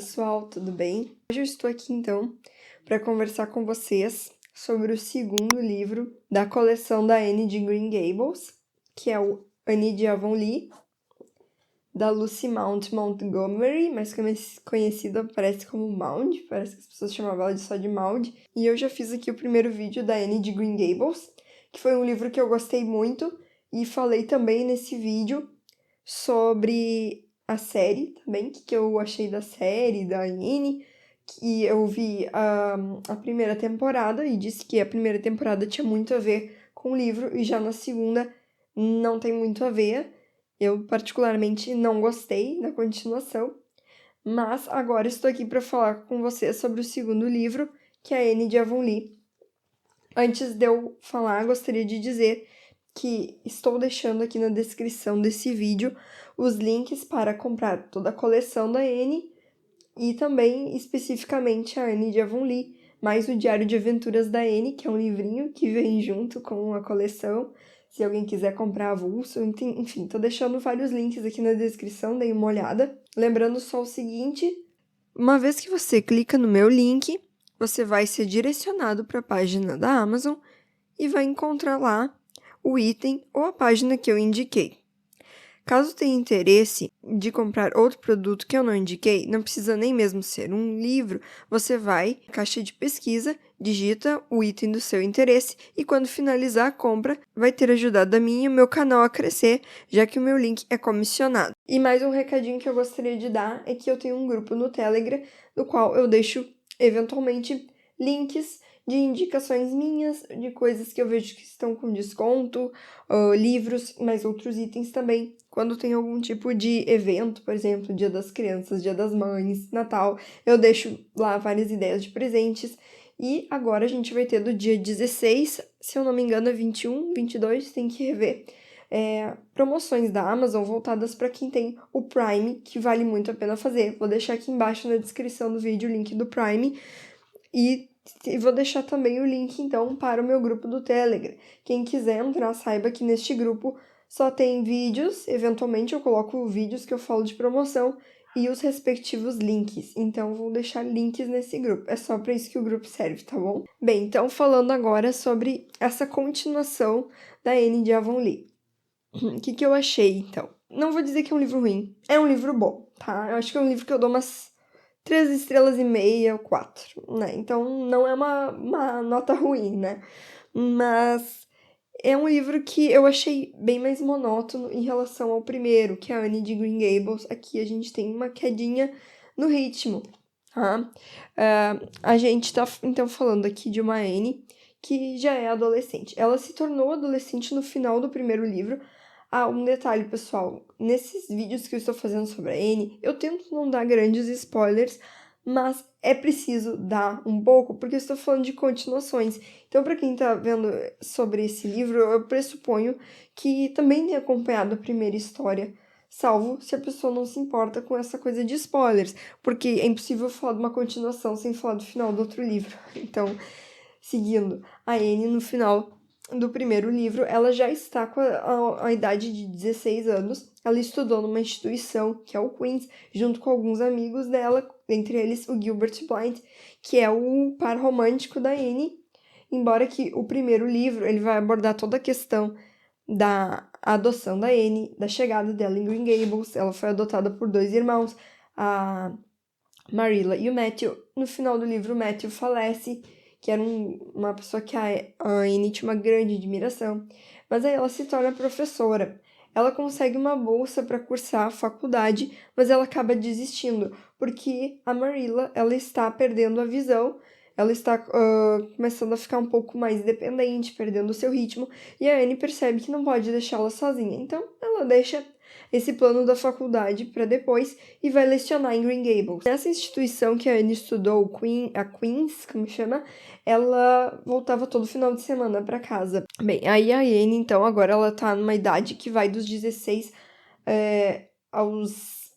pessoal, tudo bem? Hoje eu estou aqui então para conversar com vocês sobre o segundo livro da coleção da Anne de Green Gables, que é o Annie de Avonlea, da Lucy Maud Montgomery, mais conhecida parece como Maud, parece que as pessoas chamavam ela só de Maud. E eu já fiz aqui o primeiro vídeo da Anne de Green Gables, que foi um livro que eu gostei muito, e falei também nesse vídeo sobre a série também, o que eu achei da série, da Anne, que eu vi a primeira temporada e disse que a primeira temporada tinha muito a ver com o livro, e já na segunda não tem muito a ver. Eu particularmente não gostei da continuação, mas agora estou aqui para falar com vocês sobre o segundo livro, que é a Anne de Avonlea. Antes de eu falar, gostaria de dizer que estou deixando aqui na descrição desse vídeo os links para comprar toda a coleção da Anne e também especificamente a Anne de Avonlea, mais o Diário de Aventuras da Anne, que é um livrinho que vem junto com a coleção, se alguém quiser comprar avulso. Enfim, tô deixando vários links aqui na descrição, dei uma olhada. Lembrando só o seguinte, uma vez que você clica no meu link, você vai ser direcionado para a página da Amazon e vai encontrar lá o item ou a página que eu indiquei. Caso tenha interesse de comprar outro produto que eu não indiquei, não precisa nem mesmo ser um livro, você vai na caixa de pesquisa, digita o item do seu interesse e quando finalizar a compra, vai ter ajudado a mim e o meu canal a crescer, já que o meu link é comissionado. E mais um recadinho que eu gostaria de dar é que eu tenho um grupo no Telegram, no qual eu deixo, eventualmente, links de indicações minhas, de coisas que eu vejo que estão com desconto, livros, mas outros itens também. Quando tem algum tipo de evento, por exemplo, Dia das Crianças, Dia das Mães, Natal, eu deixo lá várias ideias de presentes. E agora a gente vai ter do dia 16, se eu não me engano é 21, 22, tem que rever, promoções da Amazon voltadas para quem tem o Prime, que vale muito a pena fazer. Vou deixar aqui embaixo na descrição do vídeo o link do Prime e vou deixar também o link, então, para o meu grupo do Telegram. Quem quiser entrar, saiba que neste grupo só tem vídeos, eventualmente eu coloco vídeos que eu falo de promoção e os respectivos links. Então, vou deixar links nesse grupo. É só para isso que o grupo serve, tá bom? Bem, então, falando agora sobre essa continuação da Anne de Avonlea. O que eu achei, então? Não vou dizer que é um livro ruim. É um livro bom, tá? Eu acho que é um livro que eu dou umas 3 estrelas e meia ou 4, né? Então, não é uma nota ruim, né? Mas é um livro que eu achei bem mais monótono em relação ao primeiro, que é a Anne de Green Gables. Aqui a gente tem uma quedinha no ritmo, tá? A gente tá, então, falando aqui de uma Anne que já é adolescente. Ela se tornou adolescente no final do primeiro livro. Um detalhe, pessoal, nesses vídeos que eu estou fazendo sobre a Anne, eu tento não dar grandes spoilers, mas é preciso dar um pouco, porque eu estou falando de continuações. Então, para quem está vendo sobre esse livro, eu pressuponho que também tem acompanhado a primeira história, salvo se a pessoa não se importa com essa coisa de spoilers, porque é impossível falar de uma continuação sem falar do final do outro livro. Então, seguindo, a Anne, no final do primeiro livro, ela já está com a idade de 16 anos. Ela estudou numa instituição, que é o Queen's, junto com alguns amigos dela, entre eles o Gilbert Blythe, que é o par romântico da Anne. Embora que o primeiro livro ele vai abordar toda a questão da adoção da Anne, da chegada dela em Green Gables. Ela foi adotada por 2 irmãos, a Marilla e o Matthew. No final do livro, o Matthew falece, que era uma pessoa que a Anne tinha uma grande admiração. Mas aí ela se torna professora. Ela consegue uma bolsa para cursar a faculdade, mas ela acaba desistindo, porque a Marilla, ela está perdendo a visão, ela está começando a ficar um pouco mais independente, perdendo o seu ritmo, e a Anne percebe que não pode deixá-la sozinha. Então, ela deixa esse plano da faculdade para depois e vai lecionar em Green Gables. Nessa instituição que a Anne estudou, a Queen's, como chama, ela voltava todo final de semana para casa. Bem, aí a Anne, então, agora ela tá numa idade que vai dos 16 aos,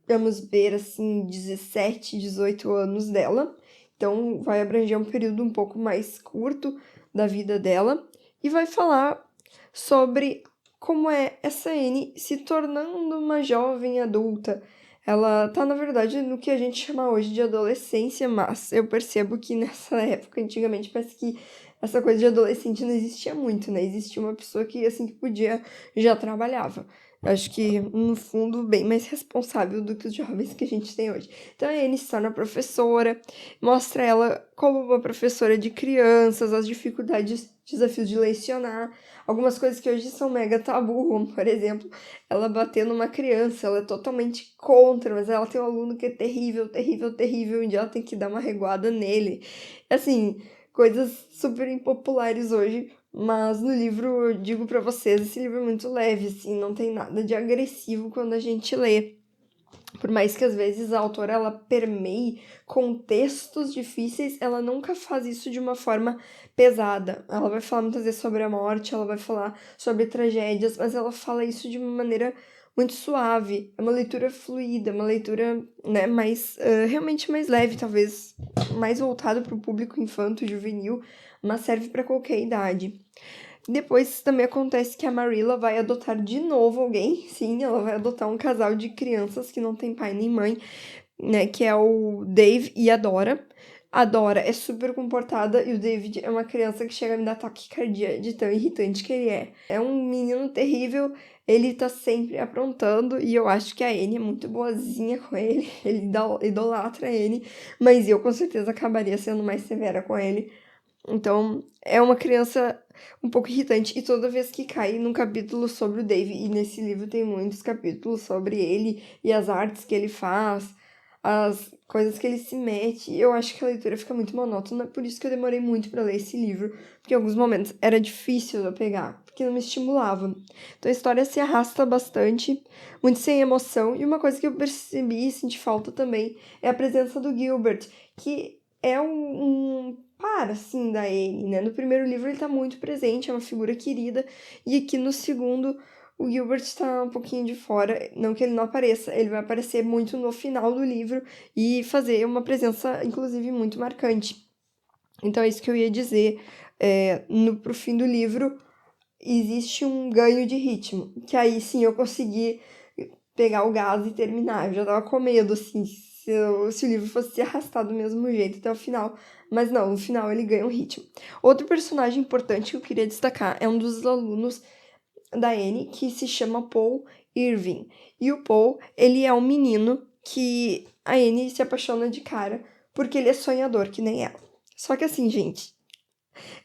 vamos ver, assim, 17, 18 anos dela. Então, vai abranger um período um pouco mais curto da vida dela e vai falar sobre como é essa Anne se tornando uma jovem adulta. Ela tá, na verdade, no que a gente chama hoje de adolescência, mas eu percebo que nessa época, antigamente, parece que essa coisa de adolescente não existia muito, né? Existia uma pessoa que, assim que podia, já trabalhava. Eu acho que, no fundo, bem mais responsável do que os jovens que a gente tem hoje. Então, a Anne se torna professora, mostra ela como uma professora de crianças, as dificuldades, desafios de lecionar, algumas coisas que hoje são mega tabu, como, por exemplo, ela bater numa criança, ela é totalmente contra, mas ela tem um aluno que é terrível, terrível, terrível, um dia ela tem que dar uma reguada nele. Assim, coisas super impopulares hoje, mas no livro, eu digo pra vocês, esse livro é muito leve, assim, não tem nada de agressivo quando a gente lê. Por mais que às vezes a autora ela permeie contextos difíceis, ela nunca faz isso de uma forma pesada. Ela vai falar muitas vezes sobre a morte, ela vai falar sobre tragédias, mas ela fala isso de uma maneira muito suave. É uma leitura fluida, uma leitura, né, mais realmente mais leve, talvez mais voltada para o público infanto-juvenil, mas serve para qualquer idade. Depois também acontece que a Marilla vai adotar de novo alguém. Sim, ela vai adotar um casal de crianças que não tem pai nem mãe, né? Que é o Dave e a Dora. A Dora é super comportada e o David é uma criança que chega a me dar taquicardia de tão irritante que ele é. É um menino terrível, ele tá sempre aprontando e eu acho que a Anne é muito boazinha com ele. Ele idolatra a Anne, mas eu com certeza acabaria sendo mais severa com ele. Então, é uma criança um pouco irritante. E toda vez que cai num capítulo sobre o Dave, e nesse livro tem muitos capítulos sobre ele e as artes que ele faz, as coisas que ele se mete, eu acho que a leitura fica muito monótona. Por isso que eu demorei muito para ler esse livro, porque em alguns momentos era difícil eu pegar, porque não me estimulava. Então a história se arrasta bastante, muito sem emoção. E uma coisa que eu percebi e senti falta também é a presença do Gilbert, que é um par, assim, da Anne, né? No primeiro livro ele tá muito presente, é uma figura querida, e aqui no segundo o Gilbert tá um pouquinho de fora, não que ele não apareça, ele vai aparecer muito no final do livro e fazer uma presença, inclusive, muito marcante. Então é isso que eu ia dizer. Pro fim do livro existe um ganho de ritmo, que aí sim eu consegui pegar o gás e terminar. Eu já tava com medo, assim, se o livro fosse se arrastar do mesmo jeito até o final. Mas não, no final ele ganha um ritmo. Outro personagem importante que eu queria destacar é um dos alunos da Anne, que se chama Paul Irving. E o Paul, ele é um menino que a Anne se apaixona de cara, porque ele é sonhador, que nem ela. Só que assim, gente,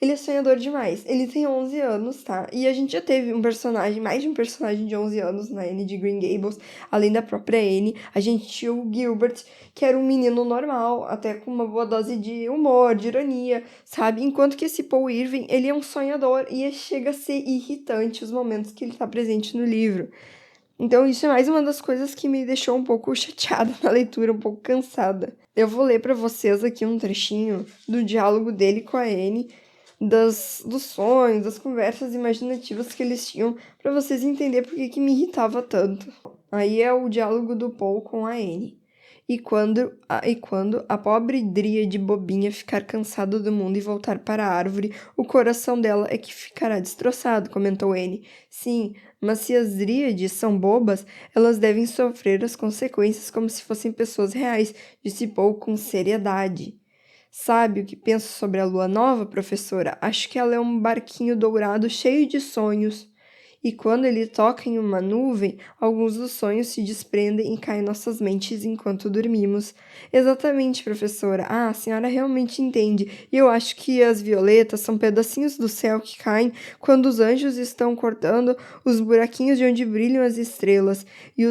ele é sonhador demais. Ele tem 11 anos, tá? E a gente já teve um personagem, mais de um personagem de 11 anos na Anne de Green Gables, além da própria Anne. A gente tinha o Gilbert, que era um menino normal, até com uma boa dose de humor, de ironia, sabe? Enquanto que esse Paul Irving, ele é um sonhador e chega a ser irritante os momentos que ele tá presente no livro. Então, isso é mais uma das coisas que me deixou um pouco chateada na leitura, um pouco cansada. Eu vou ler para vocês aqui um trechinho do diálogo dele com a Anne, dos sonhos, das conversas imaginativas que eles tinham, para vocês entenderem por que me irritava tanto. Aí é o diálogo do Paul com a Anne. E quando a pobre Dríade bobinha ficar cansada do mundo e voltar para a árvore, o coração dela é que ficará destroçado, comentou Anne. Sim, mas se as Dríades são bobas, elas devem sofrer as consequências como se fossem pessoas reais, disse Paul com seriedade. Sabe o que penso sobre a lua nova, professora? Acho que ela é um barquinho dourado cheio de sonhos. E quando ele toca em uma nuvem, alguns dos sonhos se desprendem e caem em nossas mentes enquanto dormimos. Exatamente, professora. Ah, a senhora realmente entende. E eu acho que as violetas são pedacinhos do céu que caem quando os anjos estão cortando os buraquinhos de onde brilham as estrelas. E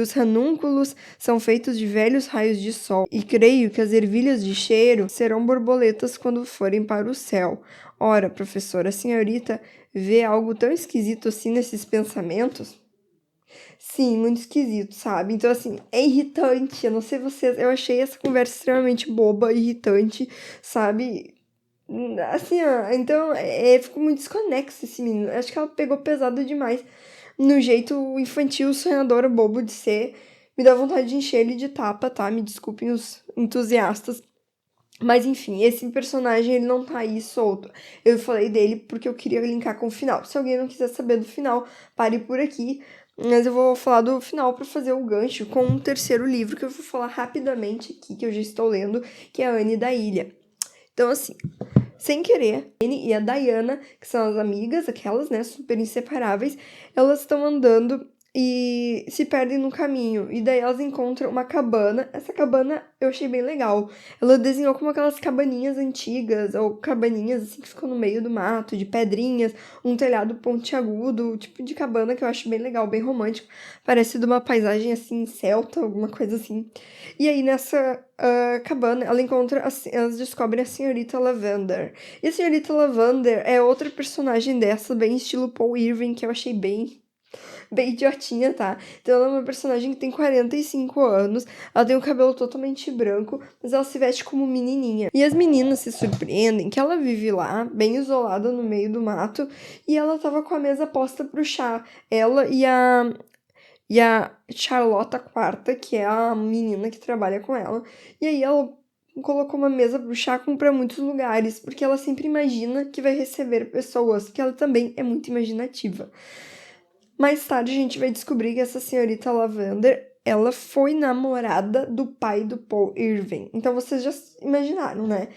os ranúnculos são feitos de velhos raios de sol, e creio que as ervilhas de cheiro serão borboletas quando forem para o céu. Ora, professora, a senhorita vê algo tão esquisito assim nesses pensamentos? Sim, muito esquisito, sabe? Então, assim, é irritante. Eu não sei vocês, eu achei essa conversa extremamente boba, irritante, sabe? Assim, ó, então, ficou muito desconexo esse menino. Acho que ela pegou pesado demais no jeito infantil, sonhador, bobo de ser. Me dá vontade de encher ele de tapa, tá? Me desculpem os entusiastas. Mas enfim, esse personagem ele não tá aí solto. Eu falei dele porque eu queria linkar com o final. Se alguém não quiser saber do final, pare por aqui. Mas eu vou falar do final para fazer o gancho com um terceiro livro que eu vou falar rapidamente aqui, que eu já estou lendo, que é a Anne da Ilha. Então, assim, sem querer, a Anne e a Diana, que são as amigas, aquelas, né, super inseparáveis, elas estão andando e se perdem no caminho. E daí elas encontram uma cabana. Essa cabana eu achei bem legal. Ela desenhou como aquelas cabaninhas antigas, ou cabaninhas assim que ficam no meio do mato, de pedrinhas, um telhado pontiagudo, tipo de cabana que eu acho bem legal, bem romântico. Parece de uma paisagem assim, celta, alguma coisa assim. E aí nessa cabana, elas descobrem a senhorita Lavender. E a senhorita Lavender é outra personagem dessa, bem estilo Paul Irving, que eu achei bem idiotinha, tá? Então ela é uma personagem que tem 45 anos, ela tem o cabelo totalmente branco, mas ela se veste como menininha. E as meninas se surpreendem que ela vive lá, bem isolada no meio do mato, e ela tava com a mesa posta pro chá. Ela e a Charlotta Quarta, que é a menina que trabalha com ela. E aí ela colocou uma mesa pro chá para muitos lugares, porque ela sempre imagina que vai receber pessoas, que ela também é muito imaginativa. Mais tarde a gente vai descobrir que essa senhorita Lavender, ela foi namorada do pai do Paul Irving. Então vocês já imaginaram, né?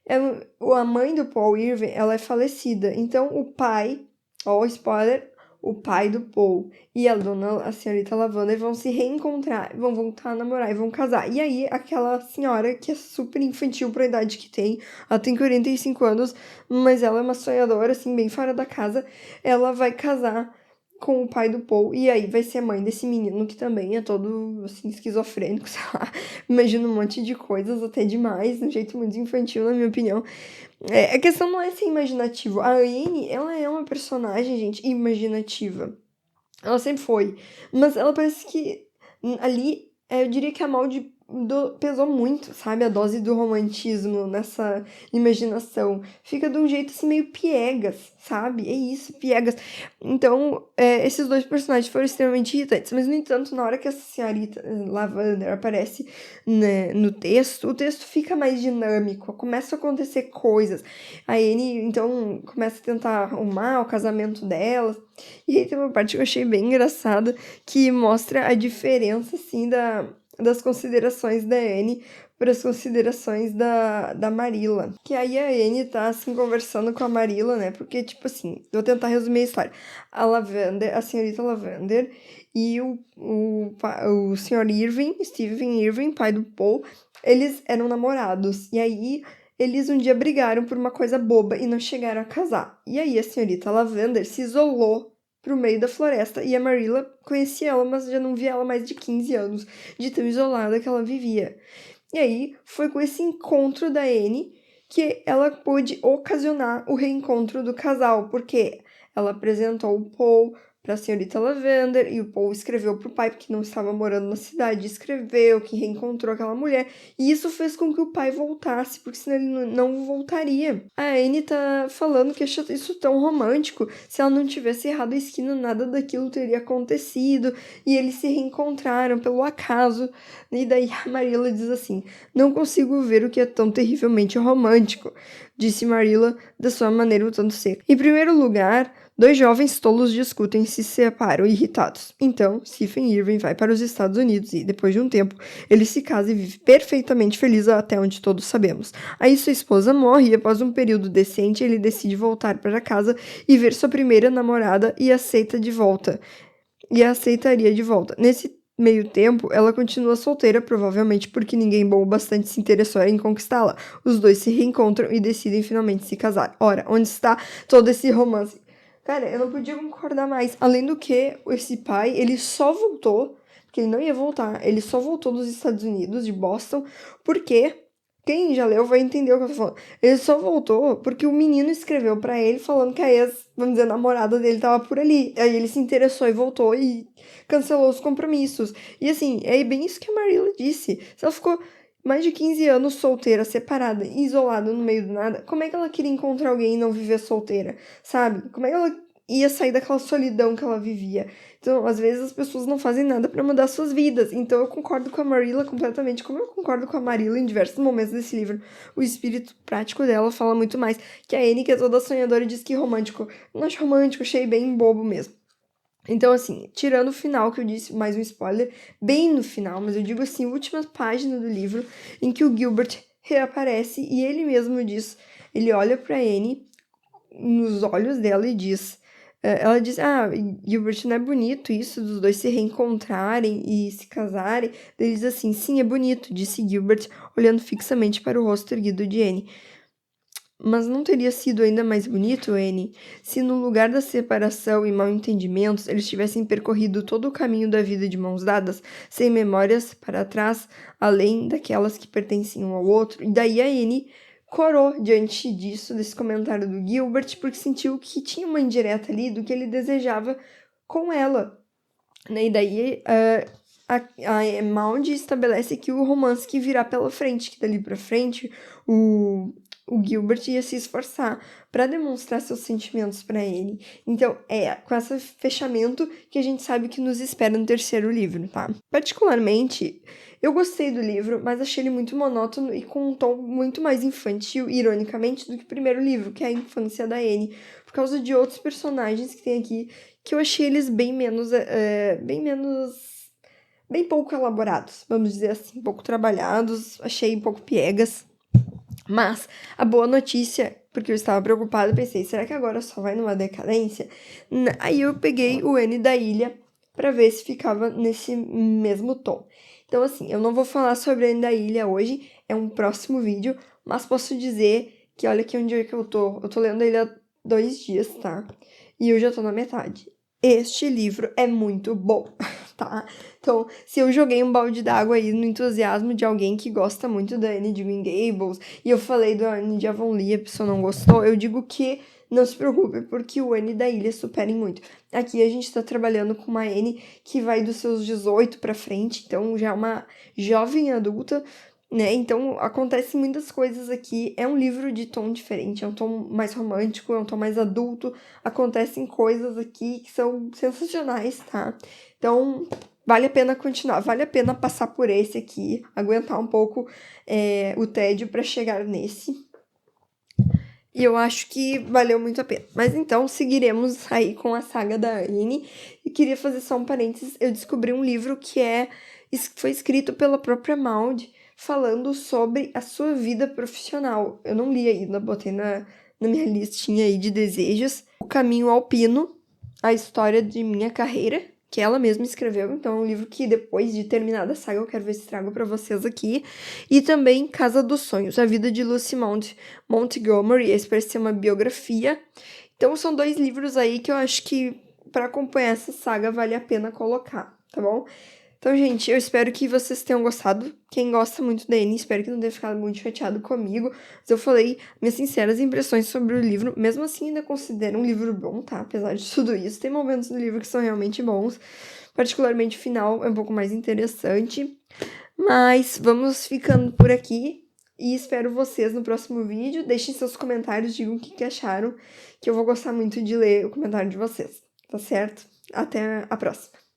A mãe do Paul Irving, ela é falecida. Então o pai, ó, spoiler, o pai do Paul e a senhorita Lavender vão se reencontrar, vão voltar a namorar e vão casar. E aí aquela senhora que é super infantil pra idade que tem, ela tem 45 anos, mas ela é uma sonhadora, assim, bem fora da casa, ela vai casar com o pai do Paul, e aí vai ser a mãe desse menino que também é todo, assim, esquizofrênico, sei lá, imagina um monte de coisas, até demais, um jeito muito infantil, na minha opinião. A questão não é ser imaginativo, a Anne, ela é uma personagem, gente, imaginativa, ela sempre foi, mas ela parece que ali, eu diria que a molde pesou muito, sabe? A dose do romantismo nessa imaginação. Fica de um jeito assim meio piegas, sabe? É isso, piegas. Então, esses dois personagens foram extremamente irritantes. Mas, no entanto, na hora que essa senhorita Lavender aparece, né, no texto, o texto fica mais dinâmico. Começam a acontecer coisas. A Anne, então, começa a tentar arrumar o casamento dela. E aí tem uma parte que eu achei bem engraçada, que mostra a diferença, assim, das considerações da Anne para as considerações da Marilla. Que aí a Anne tá, assim, conversando com a Marilla, né? Porque, tipo assim, vou tentar resumir a história. A Lavender, a senhorita Lavender e o senhor Irving, Stephen Irving, pai do Paul, eles eram namorados. E aí eles um dia brigaram por uma coisa boba e não chegaram a casar. E aí a senhorita Lavender se isolou pro meio da floresta e a Marilla conhecia ela, mas já não via ela há mais de 15 anos, de tão isolada que ela vivia. E aí foi com esse encontro da Anne que ela pôde ocasionar o reencontro do casal, porque ela apresentou o Paul para a senhorita Lavender e o Paul escreveu pro pai, porque não estava morando na cidade, escreveu que reencontrou aquela mulher, e isso fez com que o pai voltasse, porque senão ele não voltaria. A Anne tá falando que achou isso tão romântico, se ela não tivesse errado a esquina, nada daquilo teria acontecido, e eles se reencontraram pelo acaso, e daí a Marilla diz assim: não consigo ver o que é tão terrivelmente romântico, disse Marilla da sua maneira um tanto seca. Em primeiro lugar, dois jovens tolos discutem e se separam irritados. Então, Stephen Irving vai para os Estados Unidos e, depois de um tempo, ele se casa e vive perfeitamente feliz até onde todos sabemos. Aí sua esposa morre e, após um período decente, ele decide voltar para casa e ver sua primeira namorada e aceitaria de volta. Nesse meio tempo, ela continua solteira, provavelmente porque ninguém bom o bastante se interessou em conquistá-la. Os dois se reencontram e decidem finalmente se casar. Ora, onde está todo esse romance? Cara, eu não podia concordar mais. Além do que, esse pai, ele só voltou, porque ele não ia voltar, ele só voltou dos Estados Unidos, de Boston, porque quem já leu vai entender o que eu tô falando. Ele só voltou porque o menino escreveu pra ele falando que a ex, vamos dizer, namorada dele tava por ali. Aí ele se interessou e voltou e cancelou os compromissos. E assim, é bem isso que a Marilla disse. Se ela ficou mais de 15 anos solteira, separada, isolada no meio do nada, como é que ela queria encontrar alguém e não viver solteira, sabe? Como é que ela ia sair daquela solidão que ela vivia? Então, às vezes as pessoas não fazem nada pra mudar suas vidas. Então, eu concordo com a Marilla completamente, como eu concordo com a Marilla em diversos momentos desse livro. O espírito prático dela fala muito mais que a Anne, que é toda sonhadora e diz que romântico. Não acho romântico, achei bem bobo mesmo. Então, assim, tirando o final que eu disse, mais um spoiler, bem no final, mas eu digo assim, última página do livro, em que o Gilbert reaparece e ele mesmo diz, ele olha pra Anne nos olhos dela e diz, ela diz, Gilbert, não é bonito isso dos dois se reencontrarem e se casarem? Ele diz assim, sim, é bonito, disse Gilbert, olhando fixamente para o rosto erguido de Anne. Mas não teria sido ainda mais bonito, Anne, se no lugar da separação e mal-entendimentos eles tivessem percorrido todo o caminho da vida de mãos dadas, sem memórias para trás, além daquelas que pertenciam ao outro? E daí a Anne corou diante disso, desse comentário do Gilbert, porque sentiu que tinha uma indireta ali do que ele desejava com ela. E daí a Maud estabelece que o romance que virá pela frente, que dali pra frente o Gilbert ia se esforçar para demonstrar seus sentimentos para ele. Então, é com esse fechamento que a gente sabe que nos espera no terceiro livro, tá? Particularmente, eu gostei do livro, mas achei ele muito monótono e com um tom muito mais infantil, ironicamente, do que o primeiro livro, que é a infância da Anne, por causa de outros personagens que tem aqui, que eu achei eles bem pouco elaborados, vamos dizer assim, pouco trabalhados, achei um pouco piegas. Mas a boa notícia, porque eu estava preocupada, pensei, será que agora só vai numa decadência? Aí eu peguei o N da Ilha para ver se ficava nesse mesmo tom. Então, assim, eu não vou falar sobre o N da Ilha hoje, é um próximo vídeo, mas posso dizer que olha aqui onde é que eu tô. Eu tô lendo ele há 2 dias, tá? E eu já tô na metade. Este livro é muito bom, tá? Então, se eu joguei um balde d'água aí no entusiasmo de alguém que gosta muito da Anne de Green Gables, e eu falei do Anne de Avonlea, a pessoa não gostou, eu digo que não se preocupe, porque o Anne da Ilha superem muito. Aqui a gente tá trabalhando com uma Anne que vai dos seus 18 pra frente, então já é uma jovem adulta, né? Então acontecem muitas coisas aqui. É um livro de tom diferente, é um tom mais romântico, é um tom mais adulto. Acontecem coisas aqui que são sensacionais, tá? Então vale a pena continuar, vale a pena passar por esse aqui, aguentar um pouco o tédio para chegar nesse. E eu acho que valeu muito a pena. Mas então, seguiremos aí com a saga da Anne. E queria fazer só um parênteses. Eu descobri um livro que foi escrito pela própria Maud, falando sobre a sua vida profissional. Eu não li ainda, botei na minha listinha aí de desejos. O Caminho Alpino, a história de minha carreira, que ela mesma escreveu. Então, é um livro que depois de terminada a saga eu quero ver se trago para vocês aqui. E também Casa dos Sonhos, a vida de Lucy Montgomery, esse parece ser uma biografia. Então, são 2 livros aí que eu acho que para acompanhar essa saga vale a pena colocar, tá bom? Então, gente, eu espero que vocês tenham gostado. Quem gosta muito da Anne, espero que não tenha ficado muito chateado comigo. Mas eu falei minhas sinceras impressões sobre o livro. Mesmo assim, ainda considero um livro bom, tá? Apesar de tudo isso, tem momentos no livro que são realmente bons. Particularmente o final é um pouco mais interessante. Mas vamos ficando por aqui. E espero vocês no próximo vídeo. Deixem seus comentários, digam o que acharam, que eu vou gostar muito de ler o comentário de vocês, tá certo? Até a próxima!